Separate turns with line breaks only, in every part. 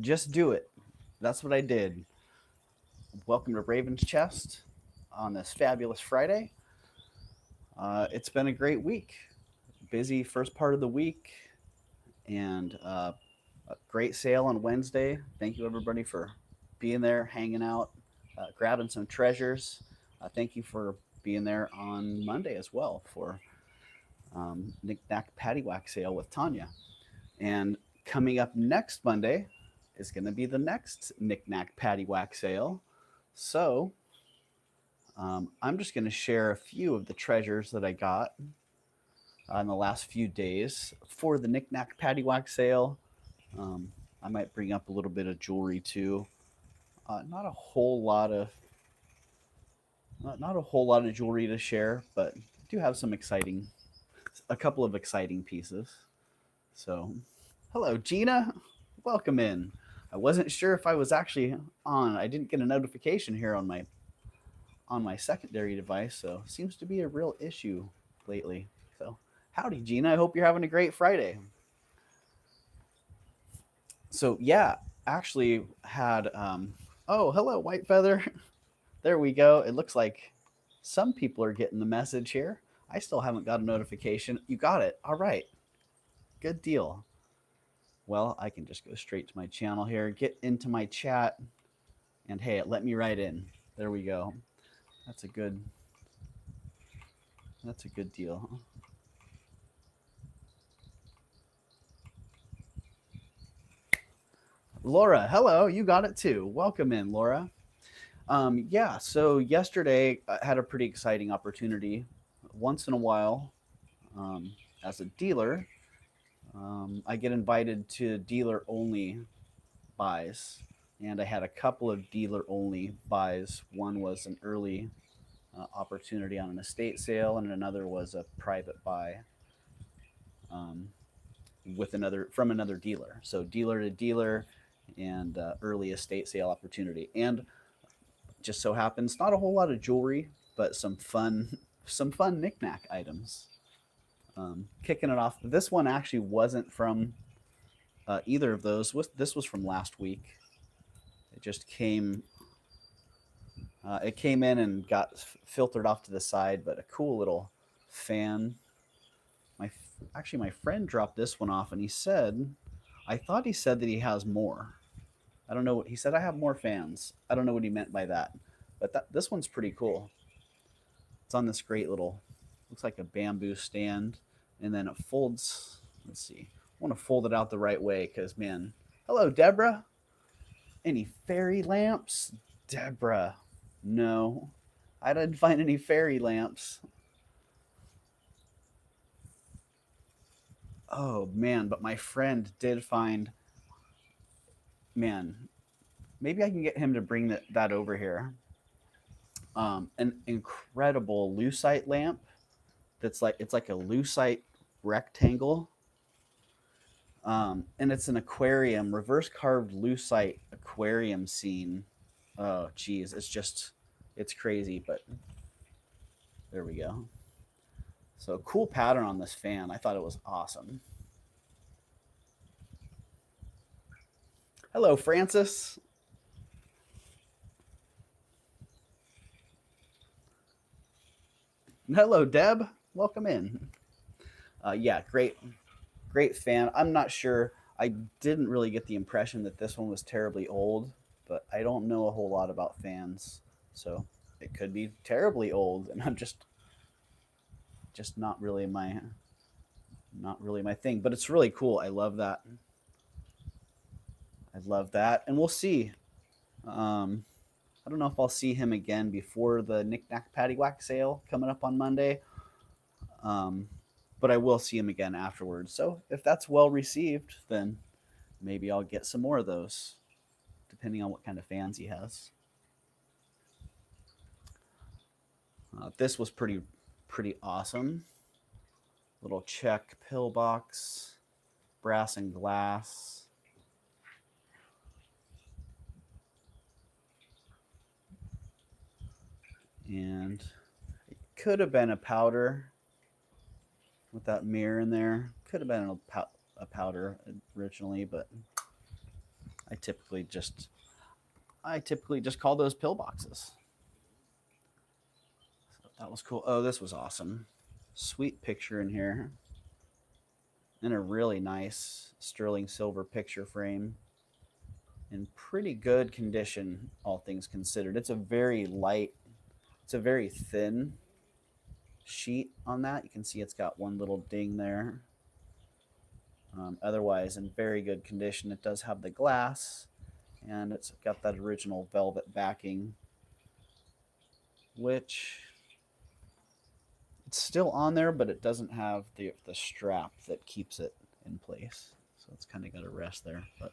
Just do it. That's what I did. Welcome to Ravenschest on this fabulous Friday. It's been a great week. Busy first part of the week, and a great sale on Wednesday. Thank you, everybody, for being there, hanging out, grabbing some treasures. Thank you for being there on Monday as well for Knick Knack Paddywhack sale with Tanya. And coming up next Monday is going to be the next Knick Knack Paddywhack sale. So I'm just going to share a few of the treasures that I got in the last few days for the Knick Knack Paddywhack sale. I might bring up a little bit of jewelry too. Not a whole lot of not a whole lot of jewelry to share, but I do have a couple of exciting pieces. So, hello, Gina. Welcome in. I wasn't sure if I was actually on. I didn't get a notification here on my secondary device, so seems to be a real issue lately. So, howdy, Gina. I hope you're having a great Friday. So, yeah, actually had. Oh, hello, White Feather. There we go. It looks like some people are getting the message here. I still haven't got a notification. You got it. All right. Good deal. Well, I can just go straight to my channel here, get into my chat, and hey, it let me right in. There we go. That's a good deal. Laura, hello, you got it too. Welcome in, Laura. Yeah, so yesterday I had a pretty exciting opportunity. Once in a while, as a dealer, I get invited to dealer only buys, and I had a couple of dealer only buys. One was an early opportunity on an estate sale, and another was a private buy um, with another from another dealer. So dealer to dealer, and early estate sale opportunity. And just so happens, not a whole lot of jewelry, but some fun knickknack items. Kicking it off, this one actually wasn't from either of those. This was from last week. It just came. It came in and got filtered off to the side, but a cool little fan. Actually, my friend dropped this one off, and he said, I thought he said that he has more. I don't know what he said. I have more fans. I don't know what he meant by that, but this one's pretty cool. It's on this great little, looks like a bamboo stand, and then it folds. Let's see. I want to fold it out the right way because, man, hello, Deborah. Any fairy lamps? Deborah. No, I didn't find any fairy lamps. Oh, man, but my friend did find, man, maybe I can get him to bring that over here. An incredible lucite lamp it's like a lucite rectangle, and it's an aquarium, reverse carved lucite aquarium scene. Oh, geez, it's crazy, but there we go. So cool pattern on this fan. I thought it was awesome. Hello, Francis. Hello, Deb. Welcome in. Yeah, great fan. I'm not sure. I didn't really get the impression that this one was terribly old, but I don't know a whole lot about fans, so it could be terribly old, and I'm just not really my thing. But it's really cool. I love that. I love that, and we'll see. Um, I don't know if I'll see him again before the Knick Knack Paddywhack sale coming up on Monday, um, but I will see him again afterwards. So if that's well received, then maybe I'll get some more of those, depending on what kind of fans he has. This was pretty awesome. Little check pillbox, brass and glass. And it could have been a powder with that mirror in there. Could have been a powder originally, but I typically just call those pillboxes. So that was cool. Oh, this was awesome. Sweet picture in here. And a really nice sterling silver picture frame in pretty good condition, all things considered. It's a very light, it's a very thin sheet on that. You can see it's got one little ding there. Otherwise, in very good condition. It does have the glass, and it's got that original velvet backing, which it's still on there, but it doesn't have the strap that keeps it in place. So it's kind of got a rest there, but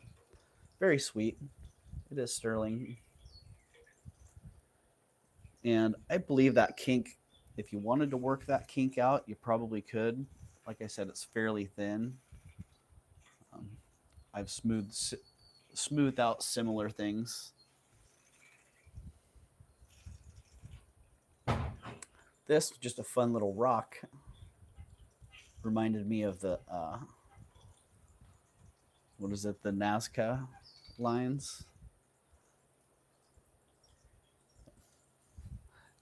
very sweet. It is sterling. And I believe that kink, if you wanted to work that kink out, you probably could. Like I said, it's fairly thin. I've smoothed out similar things. This, just a fun little rock, reminded me of the what is it, the Nazca lines.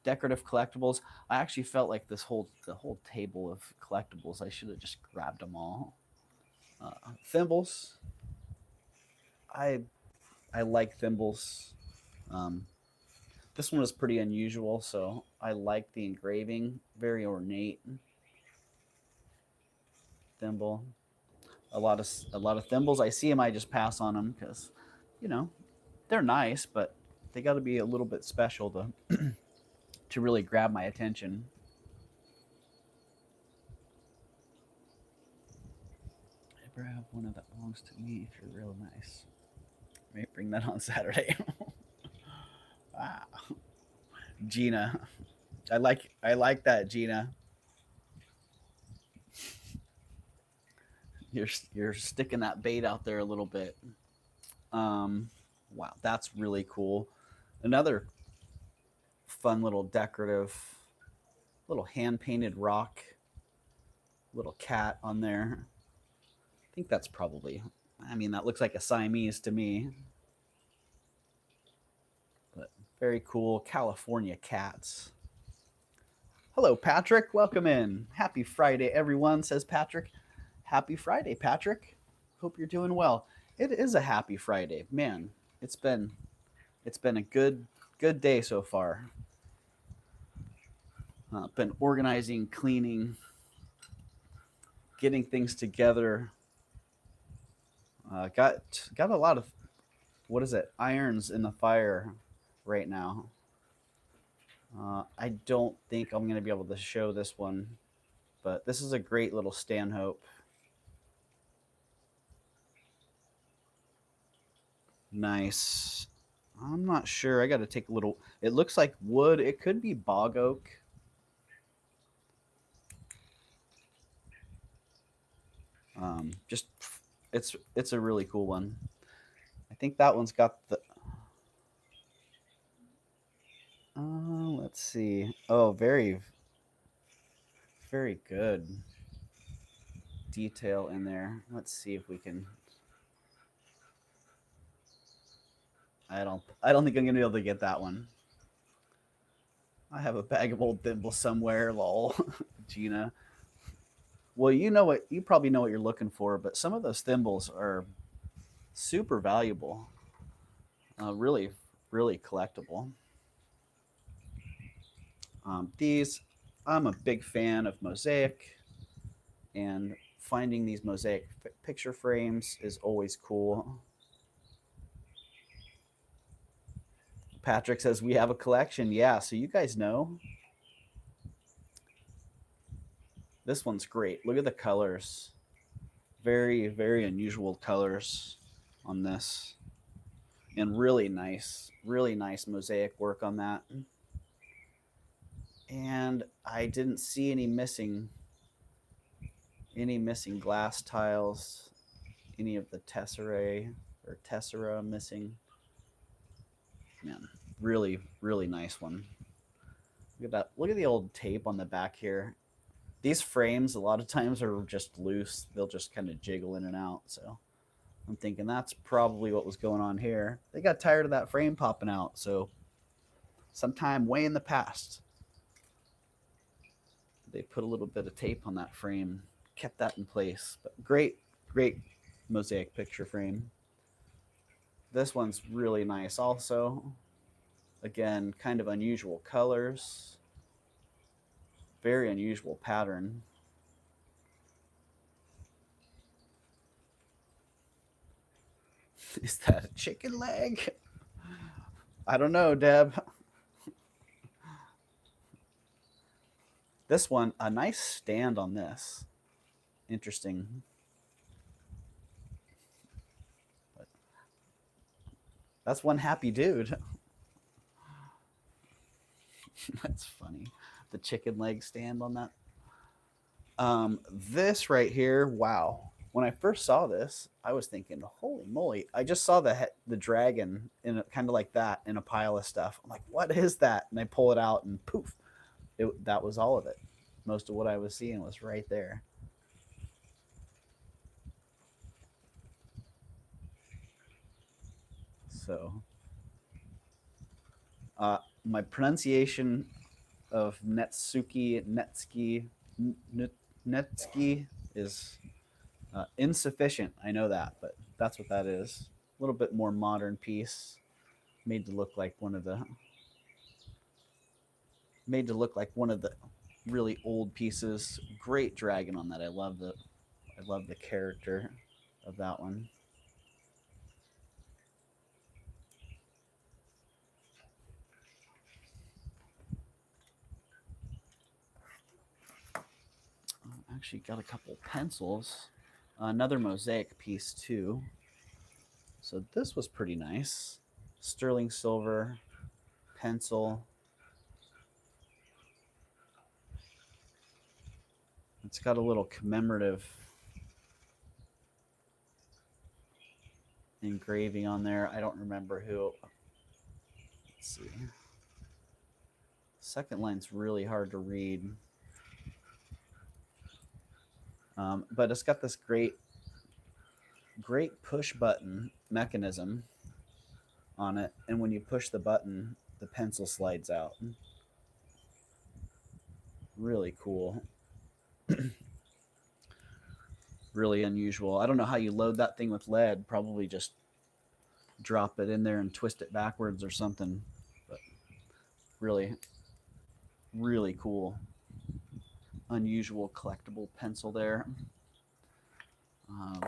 Decorative collectibles. I actually felt like the whole table of collectibles, I should have just grabbed them all. Thimbles. I like thimbles. This one is pretty unusual, so I like the engraving. Very ornate thimble. A lot of thimbles. I see them, I just pass on them because, you know, they're nice, but they got to be a little bit special to to really grab my attention. Ever have one of that belongs to me if you're real nice. May bring that on Saturday. Wow. Gina. I like that, Gina. You're sticking that bait out there a little bit. Wow, that's really cool. Another fun little decorative, little hand painted rock, little cat on there. I think that's probably, I mean, that looks like a Siamese to me. But very cool. California cats. Hello, Patrick. Welcome in. Happy Friday, everyone, says Patrick. Happy Friday, Patrick. Hope you're doing well. It is a happy Friday. Man, it's been a good day so far. Been organizing, cleaning, getting things together. Got a lot of, what is it, irons in the fire right now. I don't think I'm going to be able to show this one, but this is a great little Stanhope. Nice. I'm not sure. I got to take a little. It looks like wood. It could be bog oak. Just it's a really cool one. I think that one's got the. Let's see. Oh, very good detail in there. Let's see if we can. I don't think I'm gonna be able to get that one. I have a bag of old thimbles somewhere, lol. Gina. Well, you probably know what you're looking for, but some of those thimbles are super valuable. Really, really collectible. These, I'm a big fan of mosaic, and finding these mosaic picture frames is always cool. Patrick says we have a collection. Yeah, so you guys know. This one's great. Look at the colors. Very, very unusual colors on this. And really nice mosaic work on that. And I didn't see any missing glass tiles, any of the tessera missing. Man, really, really nice one. Look at that. Look at the old tape on the back here. These frames a lot of times are just loose. They'll just kind of jiggle in and out. So I'm thinking that's probably what was going on here. They got tired of that frame popping out, so sometime way in the past, they put a little bit of tape on that frame, kept that in place. But great, great mosaic picture frame. This one's really nice also. Again, kind of unusual colors, very unusual pattern. Is that a chicken leg? I don't know, Deb. This one, a nice stand on this. Interesting. But that's one happy dude. That's funny. The chicken leg stand on that. This right here, wow. When I first saw this, I was thinking, "Holy moly!" I just saw the dragon in kind of like that in a pile of stuff. I'm like, "What is that?" And I pull it out, and poof, that was all of it. Most of what I was seeing was right there. So, my pronunciation of Netsky is insufficient. I know that, but that's what that is. A little bit more modern piece, made to look like one of the really old pieces. Great dragon on that. I love the character of that one. Actually got a couple pencils. Another mosaic piece too. So this was pretty nice. Sterling silver pencil. It's got a little commemorative engraving on there. I don't remember who. Let's see. Second line's really hard to read. But it's got this great push button mechanism on it. And when you push the button, the pencil slides out. Really cool. Really unusual. I don't know how you load that thing with lead. Probably just drop it in there and twist it backwards or something. But really, really cool. Unusual collectible pencil there.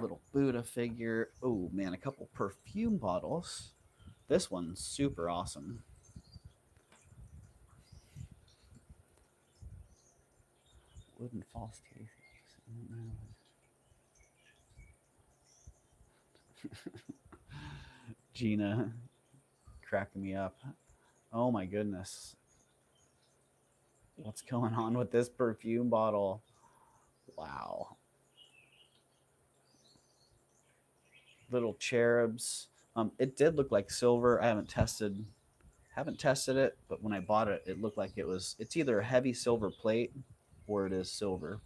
Little Buddha figure. Oh man, a couple perfume bottles. This one's super awesome. Wooden false teeth. Gina cracking me up. Oh my goodness. What's going on with this perfume bottle? Wow. Little cherubs. It did look like silver. I haven't tested it, but when I bought it, it looked like it's either a heavy silver plate or it is silver.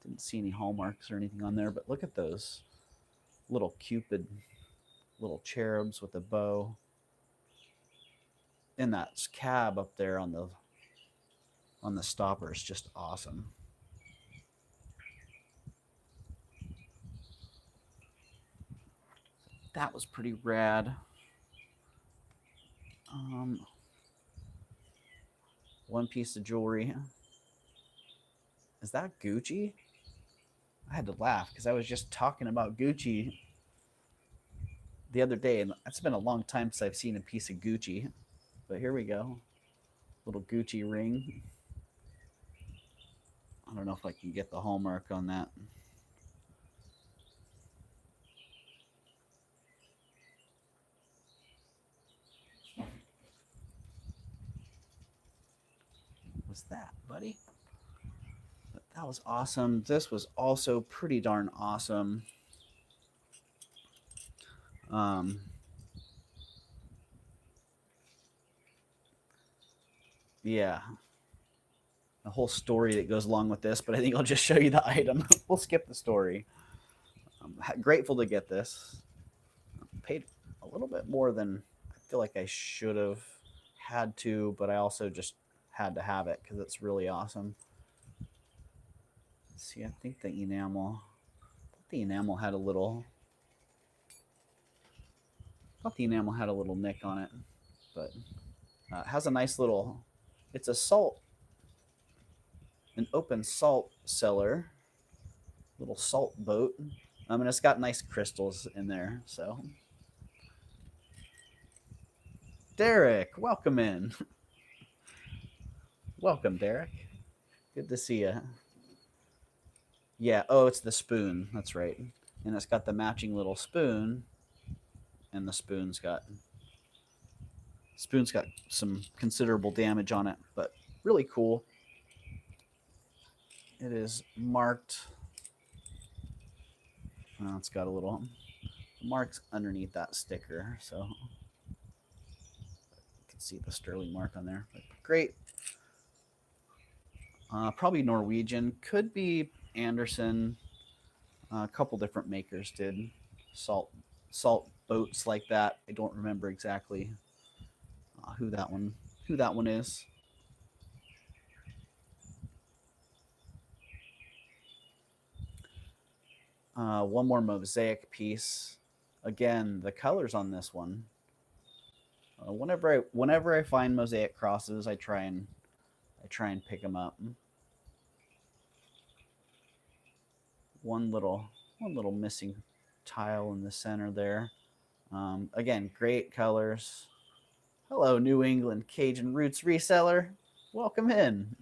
Didn't see any hallmarks or anything on there, but look at those little Cupid, little cherubs with a bow. And that cab up there on the stopper is just awesome. That was pretty rad. One piece of jewelry. Is that Gucci? I had to laugh because I was just talking about Gucci the other day, and it's been a long time since I've seen a piece of Gucci. But here we go. Little Gucci ring. I don't know if I can get the hallmark on that. What's that, buddy? But that was awesome. This was also pretty darn awesome. Yeah. A whole story that goes along with this, but I think I'll just show you the item. We'll skip the story. I'm grateful to get this. paid a little bit more than I feel like I should have had to, but I also just had to have it because it's really awesome. Let's see, I think the enamel had a little, thought the enamel had a little nick on it, but it has a nice little, it's a salt, an open salt cellar, little salt boat. And it's got nice crystals in there. So, Derek, welcome in. Welcome, Derek. Good to see you. Yeah. Oh, it's the spoon. That's right. And it's got the matching little spoon, and the spoon's got some considerable damage on it, but really cool. It is marked. Oh, it's got a little marks underneath that sticker, so you can see the sterling mark on there. But great. Probably Norwegian. Could be Anderson. A couple different makers did salt boats like that. I don't remember exactly who that one is. One more mosaic piece. Again, the colors on this one. Whenever I find mosaic crosses, I try and pick them up. One little missing tile in the center there. Again, great colors. Hello, New England Cajun Roots reseller. Welcome in.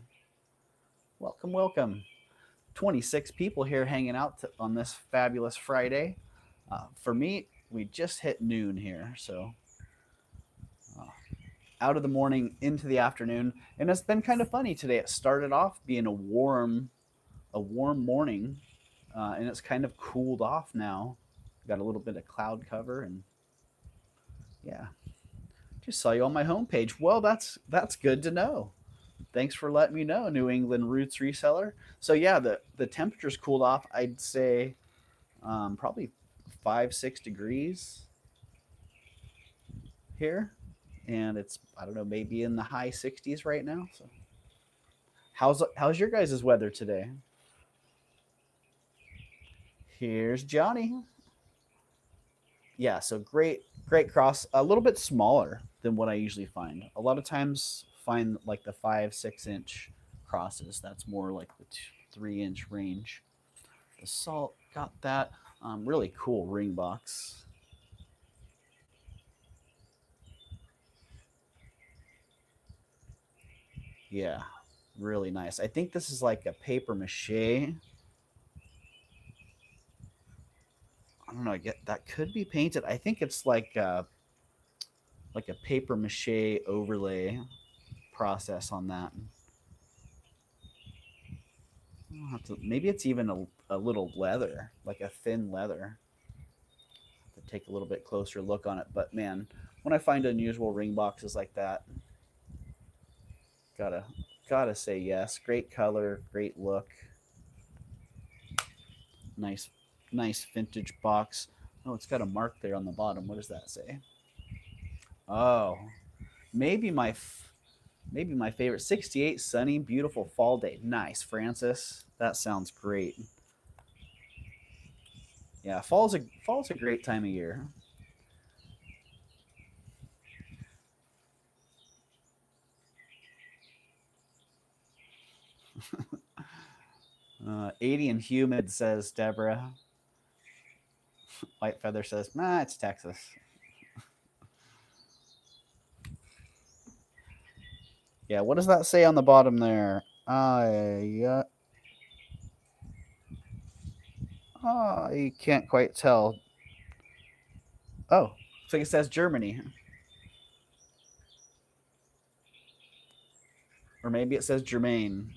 Welcome, welcome. 26 people here hanging out on this fabulous Friday. For me, we just hit noon here, so out of the morning into the afternoon, and it's been kind of funny today. It started off being a warm morning, and it's kind of cooled off now. Got a little bit of cloud cover, and yeah, just saw you on my homepage. Well, that's good to know. Thanks for letting me know, New England Roots reseller. So yeah, the temperature's cooled off. I'd say probably 5-6 degrees here, and it's, I don't know, maybe in the high 60s right now. So how's your guys' weather today? Here's Johnny. Yeah, so great cross. A little bit smaller than what I usually find. A lot of times find like the 5-6 inch crosses. That's more like the 3-inch range. The salt got that. Really cool ring box. Yeah, really nice. I think this is like a paper mache. I don't know. I get that could be painted. I think it's like a paper mache overlay process on that. Maybe it's even a little leather, like a thin leather. Have to take a little bit closer look on it. But man, when I find unusual ring boxes like that, gotta say yes. Great color, great look. Nice vintage box. Oh, it's got a mark there on the bottom. What does that say? Oh, maybe my favorite 68 sunny beautiful fall day. Nice, Francis. That sounds great. Yeah, fall's a great time of year. 80 and humid, says Deborah. White Feather says, nah, it's Texas. Yeah, what does that say on the bottom there? I can't quite tell. Oh, looks like it says Germany. Or maybe it says Germain.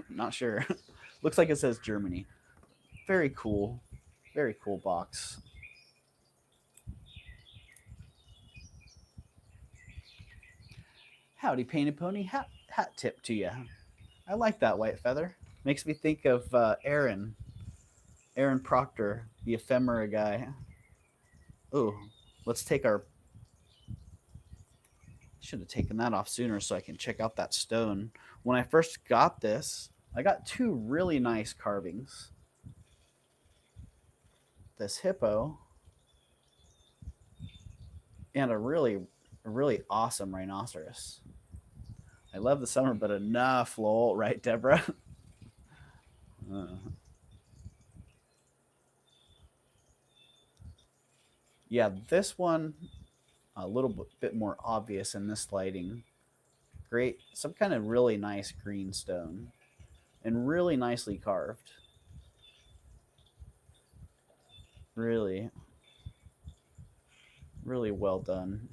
Not sure. Looks like it says Germany. Very cool. Very cool box. Howdy, Painted Pony. Hat tip to you. I like that, White Feather. Makes me think of Aaron Aaron Proctor, the ephemera guy. Ooh, let's take our. Should have taken that off sooner so I can check out that stone. When I first got this, I got two really nice carvings. This hippo and a really awesome rhinoceros. I love the summer, but enough, lol, right, Deborah? uh, yeah, this one a little bit more obvious in this lighting. Great, some kind of really nice green stone, and really nicely carved. Really, really well done.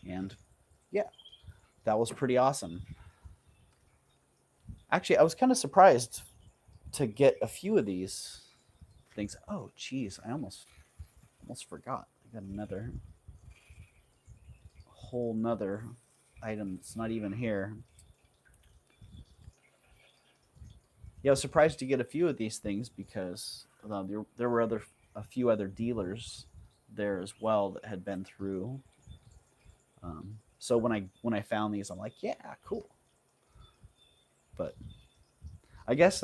And yeah, that was pretty awesome. Actually, I was kind of surprised to get a few of these things. Oh, geez, I almost forgot. I got another whole nother item that's not even here. Yeah, I was surprised to get a few of these things because there were a few other dealers there as well that had been through. So when I found these, I'm like, yeah, cool. But I guess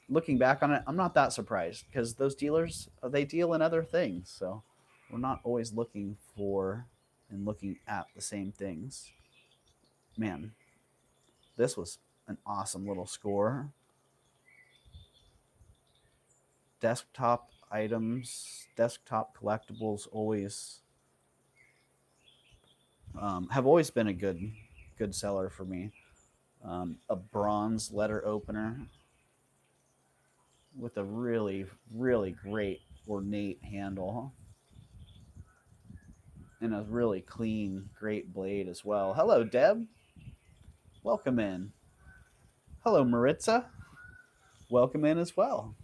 looking back on it, I'm not that surprised because those dealers they deal in other things, so we're not always looking for and looking at the same things. Man, this was an awesome little score. Desktop items, desktop collectibles always have always been a good seller for me. A bronze letter opener with a really great ornate handle and a really clean, great blade as well. Hello, Deb. Welcome in. Hello, Maritza. Welcome in as well.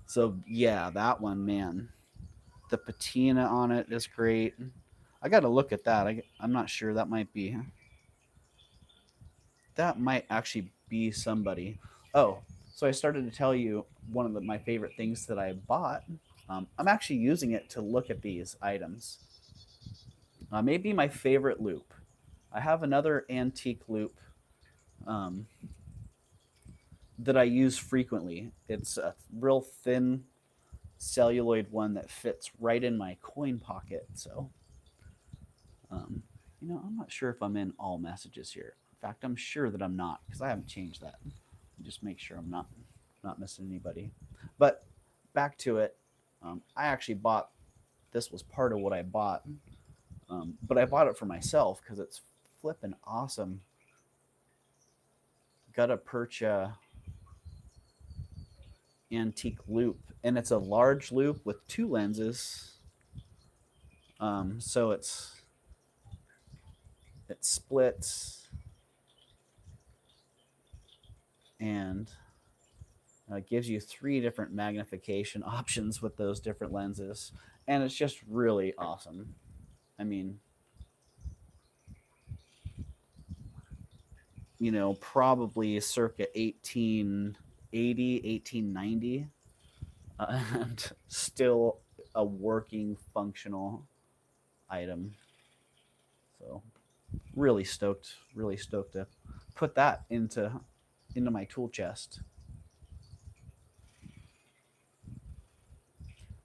So yeah, that one, man. The patina on it is great. I got to look at that. I'm not sure. That might actually be somebody. Oh, so I started to tell you one of my favorite things that I bought. I'm actually using it to look at these items. Maybe my favorite loop. I have another antique loop um, that I use frequently. It's a real thin celluloid one that fits right in my coin pocket. So, um, I'm not sure if I'm in all messages here. In fact, I'm sure that I'm not because I haven't changed that. Just make sure I'm not missing anybody. But back to it. I actually bought this was part of what I bought, but I bought it for myself because it's flipping awesome. Gutta Percha antique loop, and it's a large loop with two lenses. So it splits and gives you three different magnification options with those different lenses, and it's just really awesome. I mean, probably circa 1880, 1890, and still a working, functional item. So, really stoked to put that into my tool chest.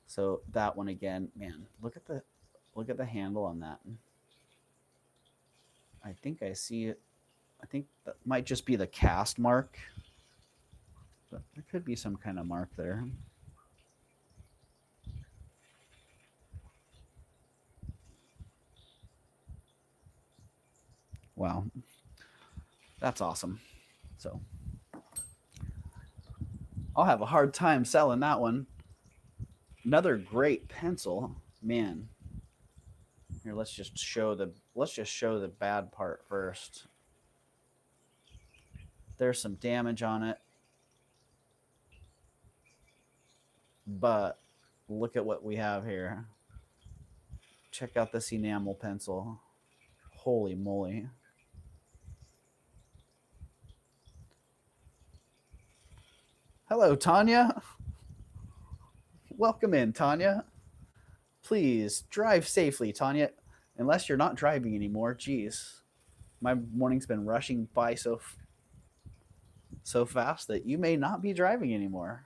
So that one again, man, look at the handle on that. I think I see it. I think that might just be the cast mark, but there could be some kind of mark there. Wow, that's awesome. So I'll have a hard time selling that one. Another great pencil, man. Here, let's just show the bad part first. There's some damage on it, but look at what we have here. Check out this enamel pencil. Holy moly. Hello, Tanya. Welcome in, Tanya. Please drive safely, Tanya. Unless you're not driving anymore. Jeez, my morning's been rushing by so fast that you may not be driving anymore.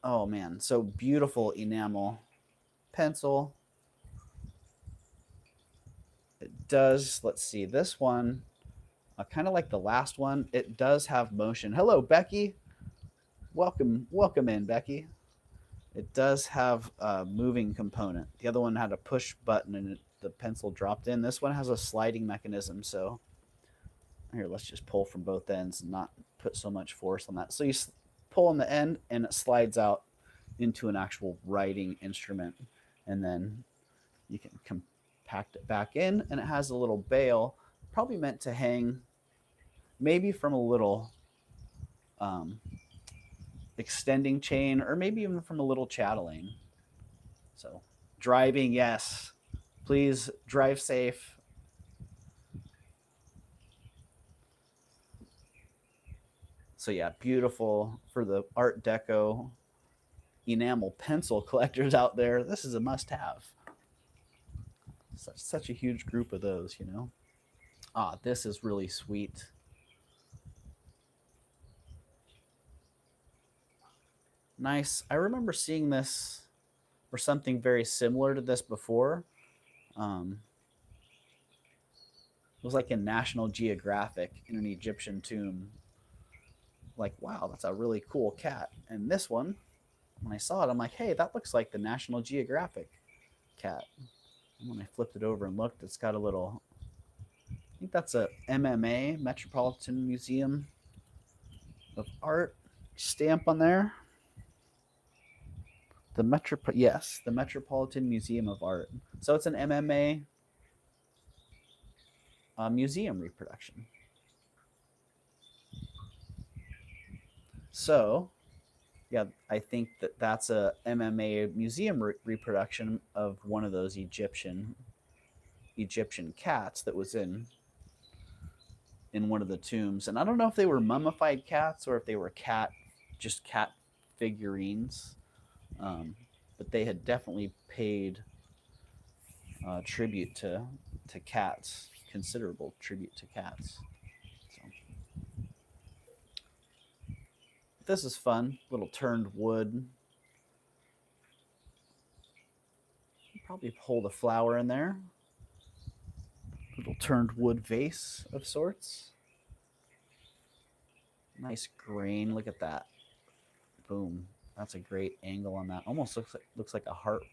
Oh man, so beautiful enamel pencil. It does. Let's see this one. Kind of like the last one. It does have motion. Hello, Becky. Welcome in, Becky. It does have a moving component. The other one had a push button and the pencil dropped in. This one has a sliding mechanism. So here, let's just pull from both ends and not put so much force on that. So you pull on the end and it slides out into an actual writing instrument. And then you can compact it back in, and it has a little bail, probably meant to hang maybe from a little extending chain, or maybe even from a little chatelaine. So driving, yes. Please drive safe. So yeah, beautiful for the Art Deco enamel pencil collectors out there. This is a must-have. Such a huge group of those, you know. Ah, this is really sweet. Nice. I remember seeing this or something very similar to this before. It was like in National Geographic in an Egyptian tomb. Like, wow, that's a really cool cat. And this one, when I saw it, I'm like, hey, that looks like the National Geographic cat. And when I flipped it over and looked, it's got a little, I think that's a MMA, Metropolitan Museum of Art stamp on there. The Metropolitan Museum of Art. So it's an MMA museum reproduction. So, yeah, I think that's a MMA museum reproduction of one of those Egyptian cats that was in one of the tombs. And I don't know if they were mummified cats or if they were cat figurines. But they had definitely paid tribute to cats, considerable tribute to cats. So this is fun. Little turned wood. Probably hold a flower in there. Little turned wood vase of sorts. Nice grain. Look at that. Boom. That's a great angle on that. Almost looks like a harp.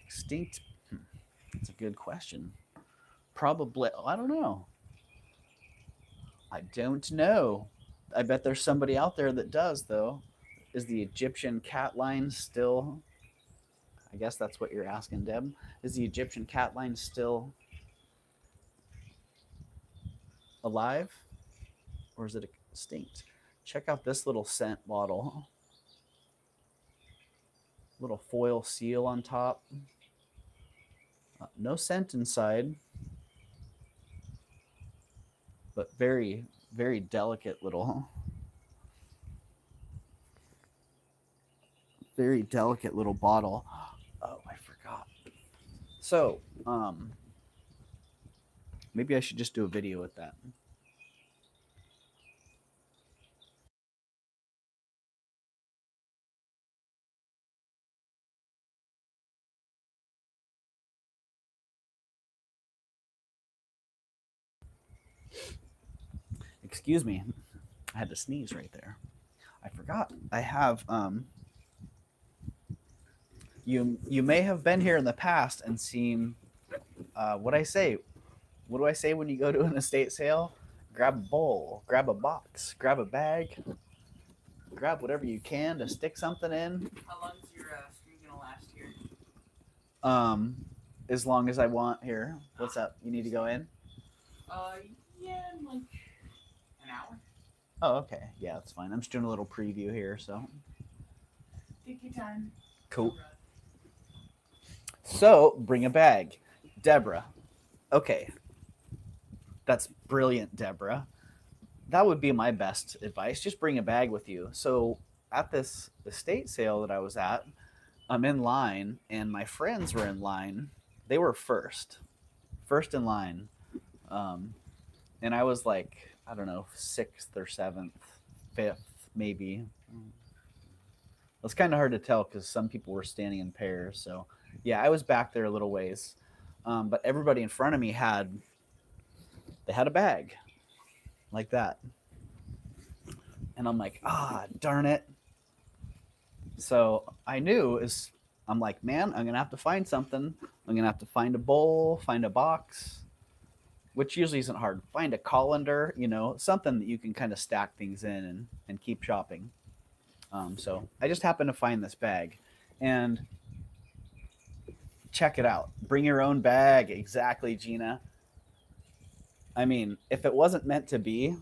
Extinct. That's a good question. Probably. I don't know. I don't know. I bet there's somebody out there that does, though. Is the Egyptian cat line still? I guess that's what you're asking, Deb. Is the Egyptian cat line still alive? Or is it extinct? Check out this little scent bottle. Little foil seal on top. No scent inside. But very, very delicate little. Very delicate little bottle. Oh, I forgot. So, maybe I should just do a video with that. Excuse me. I had to sneeze right there. I forgot. I have you may have been here in the past and seen what I say. What do I say when you go to an estate sale? Grab a bowl, grab a box, grab a bag, grab whatever you can to stick something in.
How long is your stream gonna last here?
As long as I want here. What's up? You need to go in?
Yeah, like an hour.
Oh, okay. Yeah, that's fine. I'm just doing a little preview here, so.
Take your time.
Cool. So, bring a bag. Deborah, Okay, that's brilliant, Deborah. That would be my best advice. Just bring a bag with you. So at this estate sale that I was at, I'm in line, and my friends were in line. They were first in line, um, and I was like, I don't know, sixth or seventh, fifth, maybe. It's kind of hard to tell because some people were standing in pairs. So yeah, I was back there a little ways, but everybody in front of me had a bag like that, and I'm like, darn it. So I knew is I'm like, man, I'm gonna have to find something. I'm gonna have to find a bowl, find a box, which usually isn't hard. Find a colander, something that you can kind of stack things in and keep shopping. So I just happened to find this bag, and check it out. Bring your own bag, exactly, Gina. I mean, if it wasn't meant to be,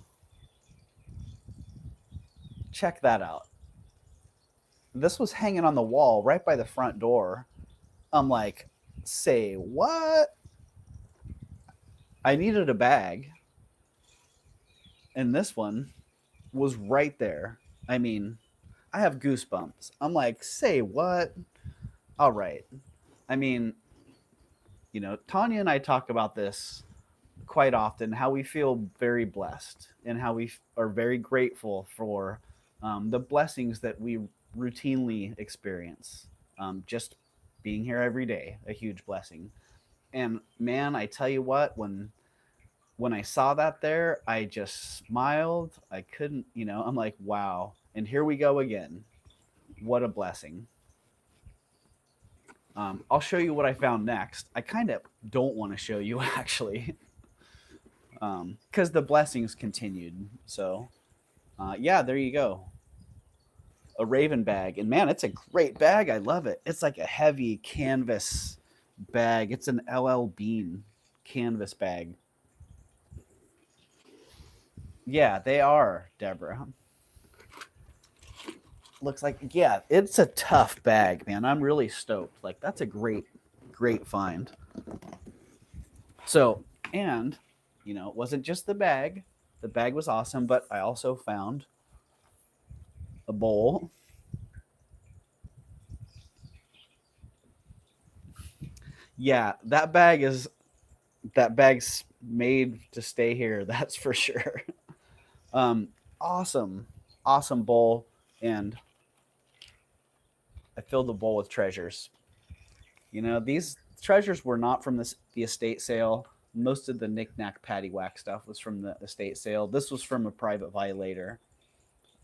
check that out. This was hanging on the wall right by the front door. I'm like, say what? I needed a bag, and this one was right there. I mean, I have goosebumps. I'm like, say what? All right. I mean, Tanya and I talk about this quite often, how we feel very blessed and how we are very grateful for the blessings that we routinely experience. Just being here every day, a huge blessing. And man, I tell you what, when I saw that there, I just smiled. I couldn't, I'm like, wow. And here we go again. What a blessing. I'll show you what I found next. I kind of don't want to show you actually, because the blessings continued. So, yeah, there you go. A Raven bag. And man, it's a great bag. I love it. It's like a heavy canvas bag. It's an LL Bean canvas bag. Yeah, they are, Deborah. Looks like, yeah, it's a tough bag, man. I'm really stoked. Like, that's a great find. So, and, it wasn't just the bag. The bag was awesome, but I also found a bowl. Yeah, that bag's made to stay here. That's for sure. Um, awesome, awesome bowl, and I filled the bowl with treasures. These treasures were not from the estate sale. Most of the knick-knack paddywhack stuff was from the estate sale. This was from a private violator.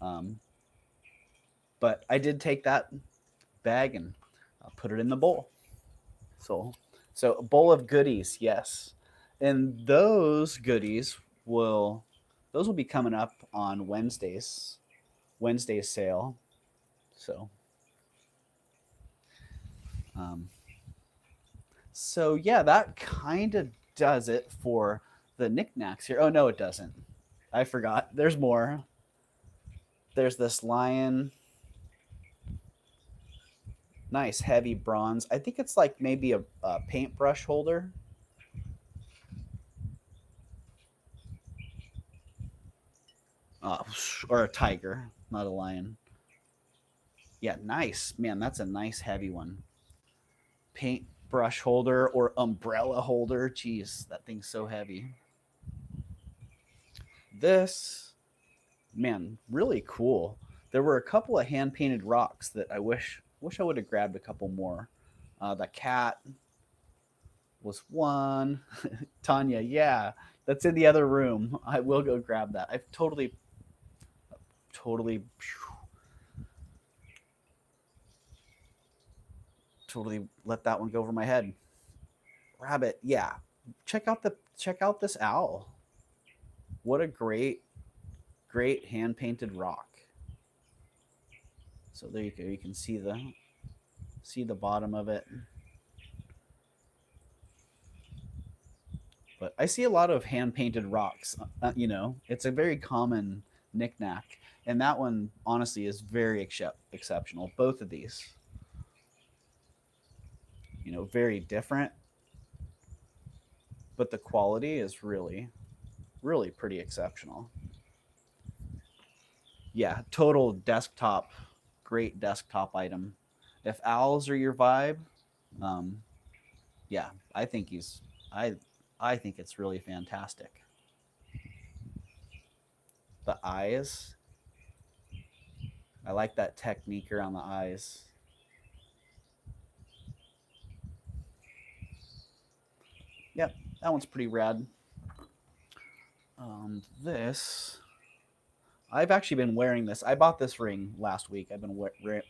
Um, but I did take that bag and put it in the bowl. So, so a bowl of goodies, yes. And those will be coming up on Wednesday's sale. So, um, so yeah, that kind of does it for the knickknacks here. Oh no, it doesn't. I forgot. There's more. There's this lion. Nice heavy bronze. I think it's like maybe a paintbrush holder. Uh, or a tiger, not a lion. Yeah, nice. Man, that's a nice heavy one. Paintbrush holder or umbrella holder. Jeez, that thing's so heavy. This, man, really cool. There were a couple of hand painted rocks that I wish I would have grabbed a couple more. The cat was one. Tanya, yeah, that's in the other room. I will go grab that. I've totally, totally let that one go over my head. Rabbit, yeah. Check out this owl. What a great hand painted rock. So there you go. You can see the bottom of it. But I see a lot of hand painted rocks. It's a very common knickknack, and that one honestly is very exceptional. Both of these, very different. but the quality is really, really pretty exceptional. Yeah, total desktop, great desktop item. If owls are your vibe, um, yeah, I think he's, I, I think it's really fantastic. The eyes, I like that technique around the eyes. Yep, that one's pretty rad. This, I've actually been wearing this. I bought this ring last week. I've been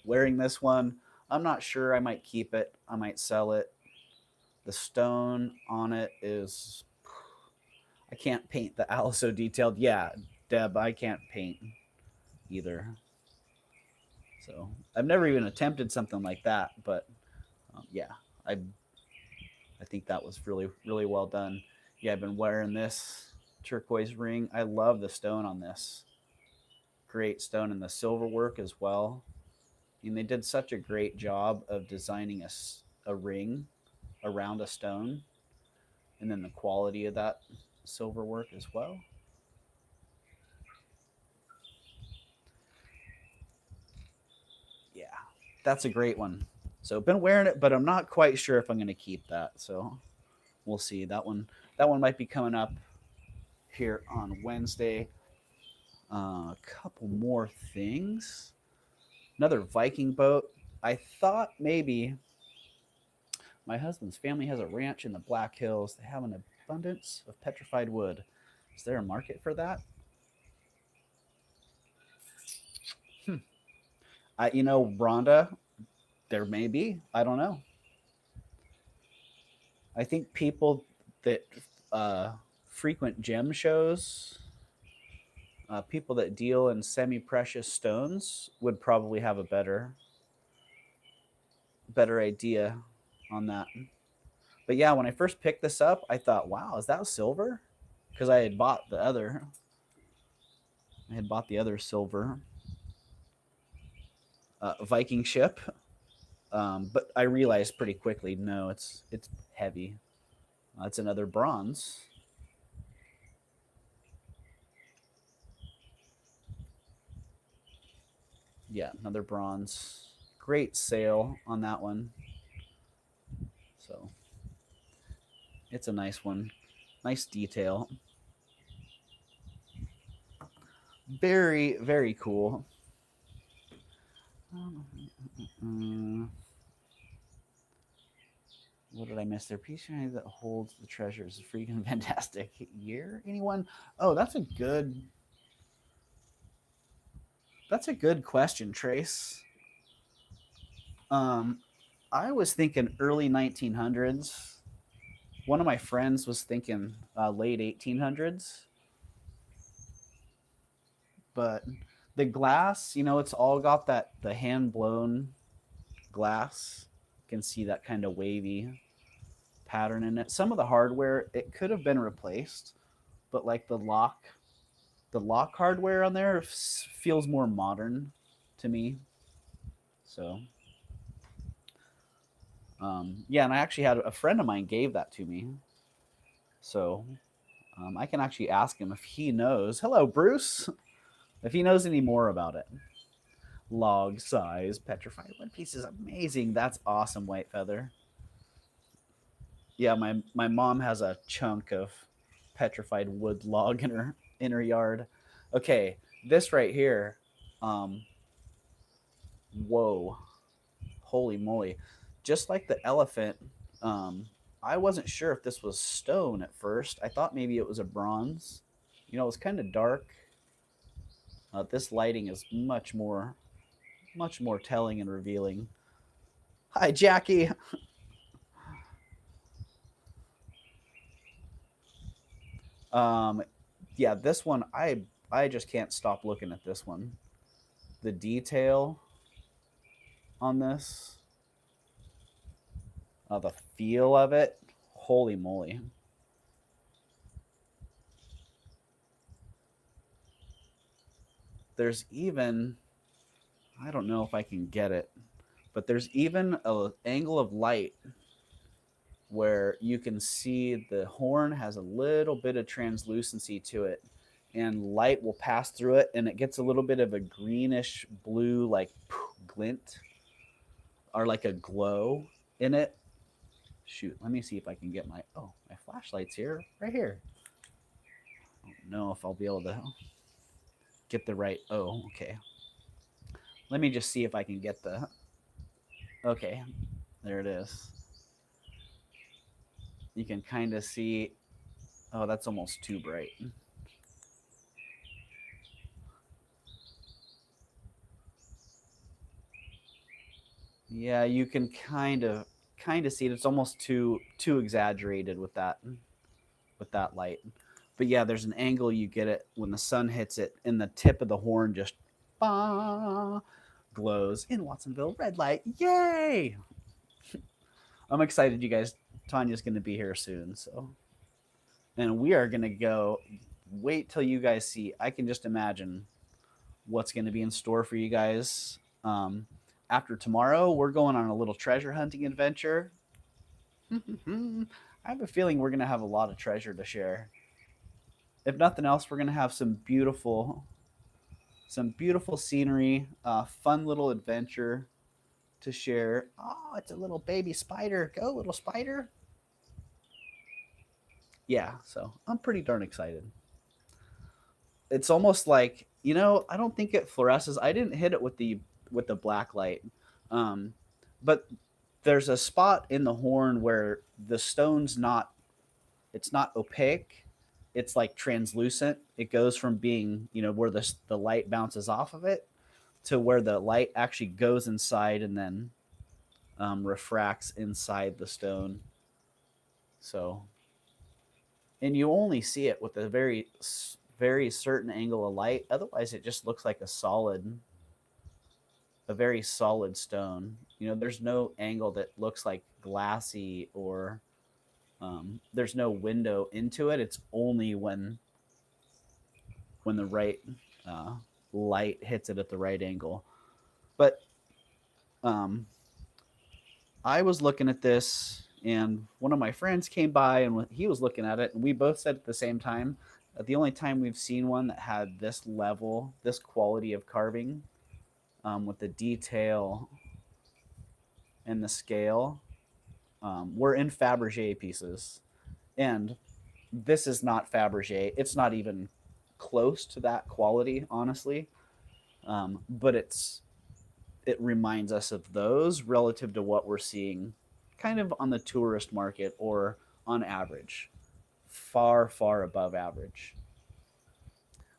wearing this one. I'm not sure. I might keep it. I might sell it. The stone on it is. I can't paint the owl so detailed. Yeah, Deb, I can't paint either. So I've never even attempted something like that. But yeah, I I think that was really really well done. Yeah, I've been wearing this turquoise ring. I love the stone on this. Great stone and the silver work as well. And they did such a great job of designing a ring around a stone, and then the quality of that silver work as well. Yeah, that's a great one. So been wearing it, but I'm not quite sure if I'm going to keep that. So we'll see. That one might be coming up here on Wednesday. A couple more things. Another Viking boat. I thought maybe my husband's family has a ranch in the Black Hills. They have an abundance of petrified wood. Is there a market for that? Hmm. Rhonda, there may be. I don't know. I think people that frequent gem shows, people that deal in semi-precious stones, would probably have a better idea on that. But yeah, when I first picked this up, I thought, "Wow, is that silver?" Because I had bought the other silver Viking ship, but I realized pretty quickly, no, it's heavy. It's another bronze. Yeah, another bronze. Great sale on that one. So it's a nice one. Nice detail. Very, very cool. What did I miss there? Piece that holds the treasures. Freaking fantastic. Year? Anyone? Oh, that's a good question, Trace. Um, I was thinking early 1900s. One of my friends was thinking late 1800s, but the glass, it's all got that the hand blown glass. You can see that kind of wavy pattern in it. Some of the hardware it could have been replaced, but like the lock hardware on there feels more modern to me. So yeah, and I actually had a friend of mine gave that to me, so I can actually ask him if he knows. Hello, Bruce. If he knows any more about it. Log size petrified wood piece is amazing. That's awesome, White Feather. Yeah, my mom has a chunk of petrified wood log in her yard. Okay, this right here. Um, whoa, holy moly! Just like the elephant, um, I wasn't sure if this was stone at first. I thought maybe it was a bronze. It was kind of dark. This lighting is much more telling and revealing. Hi, Jackie. Um, yeah, this one I just can't stop looking at this one. The detail on this, the feel of it, holy moly! There's even I don't know if I can get it, but there's even a angle of light where you can see the horn has a little bit of translucency to it, and light will pass through it, and it gets a little bit of a greenish blue, like glint or like a glow in it. Shoot, let me see if I can get my flashlight's here, right here. I don't know if I'll be able to get the right. Oh, okay. Let me just see if I can get the. Okay, there it is. You can kind of see. Oh, that's almost too bright. Yeah, you can kind of see it. It's almost too exaggerated with that light. But yeah, there's an angle you get it when the sun hits it, and the tip of the horn just bah, glows in Watsonville. Red light, yay! I'm excited, you guys. Tanya's going to be here soon, so and we are going to go. Wait till you guys see. I can just imagine what's going to be in store for you guys. After tomorrow, we're going on a little treasure hunting adventure. I have a feeling we're going to have a lot of treasure to share. If nothing else, we're going to have some beautiful scenery, fun little adventure to share. Oh, it's a little baby spider. Go, little spider. Yeah, so I'm pretty darn excited. It's almost like, I don't think it fluoresces. I didn't hit it with the black light. But there's a spot in the horn where the stone's it's not opaque. It's like translucent. It goes from being, where the light bounces off of it to where the light actually goes inside and then refracts inside the stone. So, and you only see it with a very, very certain angle of light. Otherwise, it just looks like a very solid stone. There's no angle that looks like glassy or there's no window into it. It's only when the right light hits it at the right angle. But I was looking at this, and one of my friends came by, and he was looking at it, and we both said at the same time that the only time we've seen one that had this level, this quality of carving, with the detail and the scale, were in Fabergé pieces. And this is not Fabergé. It's not even close to that quality, honestly. But it reminds us of those relative to what we're seeing kind of on the tourist market or on average. Far, far above average.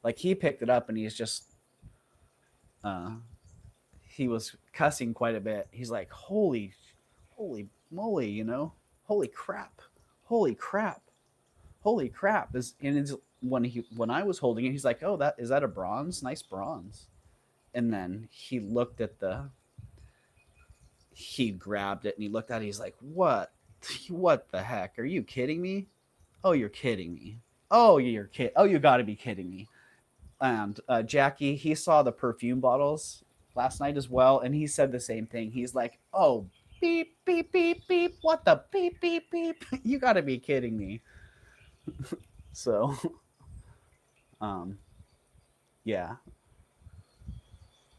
Like, he picked it up and he's just he was cussing quite a bit. He's like, holy moly, holy crap, holy crap, holy crap. And when I was holding it, he's like, oh, is that a bronze? Nice bronze. And then he grabbed it and he looked at it. He's like, what the heck? Are you kidding me? Oh, you're kidding me. Oh, you got to be kidding me. And Jackie, he saw the perfume bottles last night as well, and he said the same thing. He's like, oh, beep, beep, beep, beep. What the beep, beep, beep? You got to be kidding me. So, yeah.